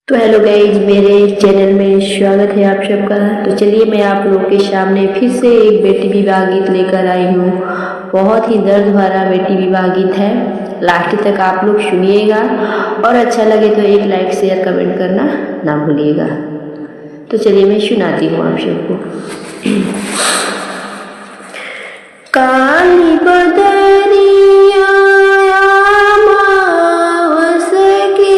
तो hello guys, मेरे channel में स्वागत है आप सबका। तो चलिए मैं आप लोगों के सामने फिर से एक बेटी विवाह गीत लेकर आई हूँ। बहुत ही दर्द भरा बेटी विवाह गीत है। लास्ट तक आप लोग सुनिएगा और अच्छा लगे तो एक लाइक शेयर कमेंट करना ना भूलिएगा। तो चलिए मैं सुनाती हूँ आप सबको। काली बदरिया अमावस के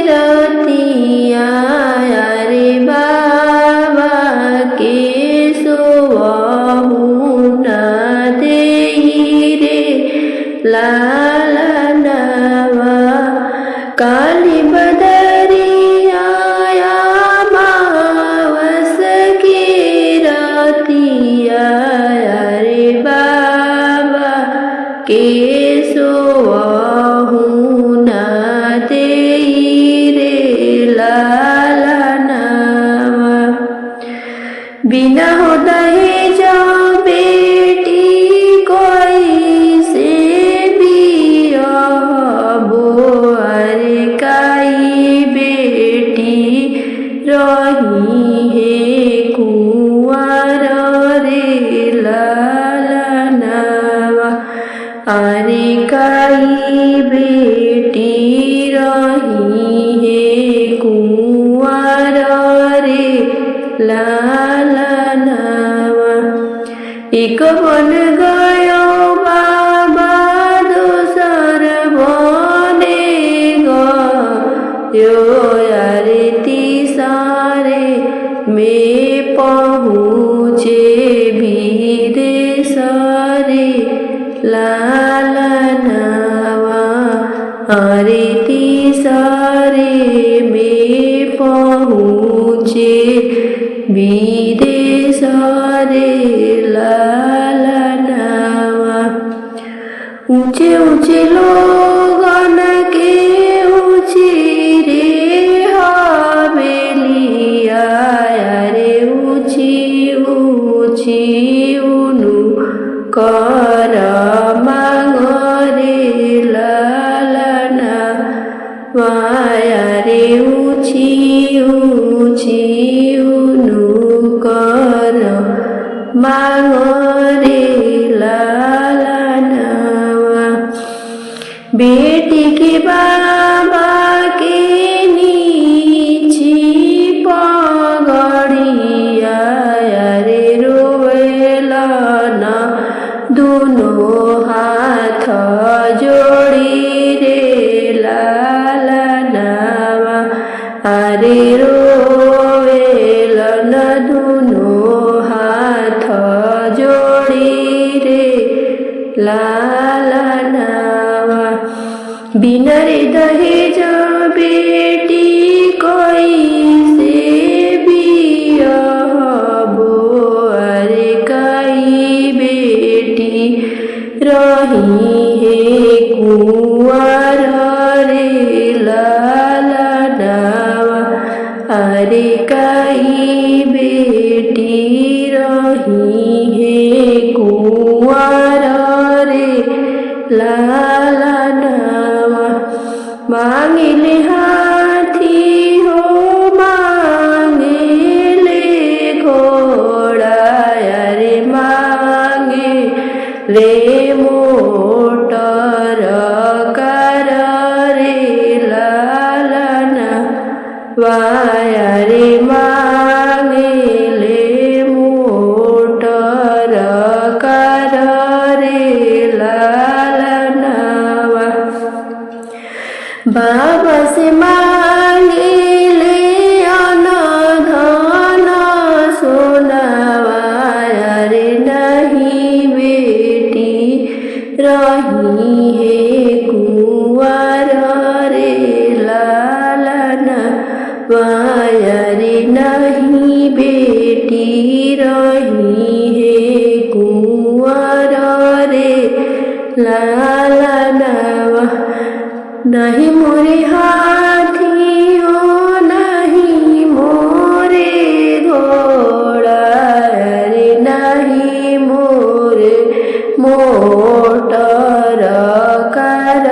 रतिया, रे बाबा के सोवहु न देहि रे लाला नवा। काली बदरिया अमावस के रतिया, रे बाबा के सोवहु न देहि रे लाला नवा। बिना हो दहेज बेटी कोई से बियाहबो, अरे काई बेटी रही है कुंवर रे लाला नवा। अरे काई बेटी रही है कुंवर रे लाला नवा। एक बन गयो बाबा दोसर बने गयो, अरे तीसरे में पहुँचे विदेश रे लाला नवा। अरे तीसरे में पहुँचे विदेश रे लाला नवा। ऊंचे ऊंचे लोगन के ऊंची रे हवेलिया, रे ऊंची ऊंची उनु कर मांग रे लाला नवा। रे ऊंची ऊंची उनु कर मांग रे लाला नवा। बेटी के बाबा के नीची पगड़िया, रे रोवेला न दोनों हाथ जोड़ी रे लाला नवा। अरे रोवेला न दोनों हाथ जोड़ी रे लाला नवा। बिना रे दहेज बेटी कोई से बियाहबो, अरे काई बेटी रही है कुंवर रे लाला नवा। अरे काई बेटी रही है कुंवर रे लाला नवा। मांगिले हाथी हो मांगिले घोड़ा, अरे मांगे ले मोटर कार रे लाला नवा। अरे मांगे ले मोटर कार रे लाला नवा। बाबा से मांगे ले अन धन सोनावा, अरे नहीं बेटी रही है कुंवर रे लाला नवा। अरे नहीं बेटी रही है कुंवर रे लाला नवा। नहीं मोरे हाथी हो नहीं मोरे घोड़ा, अरे नहीं मोरे मोटर कार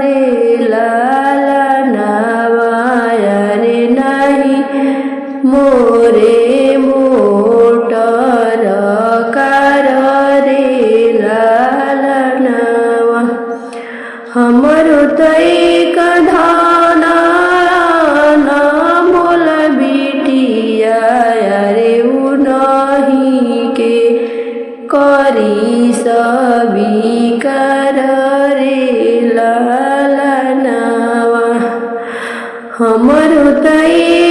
रे लाला नवा। अरे रे मोटर कार रे लालनावा हमरो तैक धाना ना मोल बिटिया रे उनही के करी सभी कर रे लालनावा हमरो तैक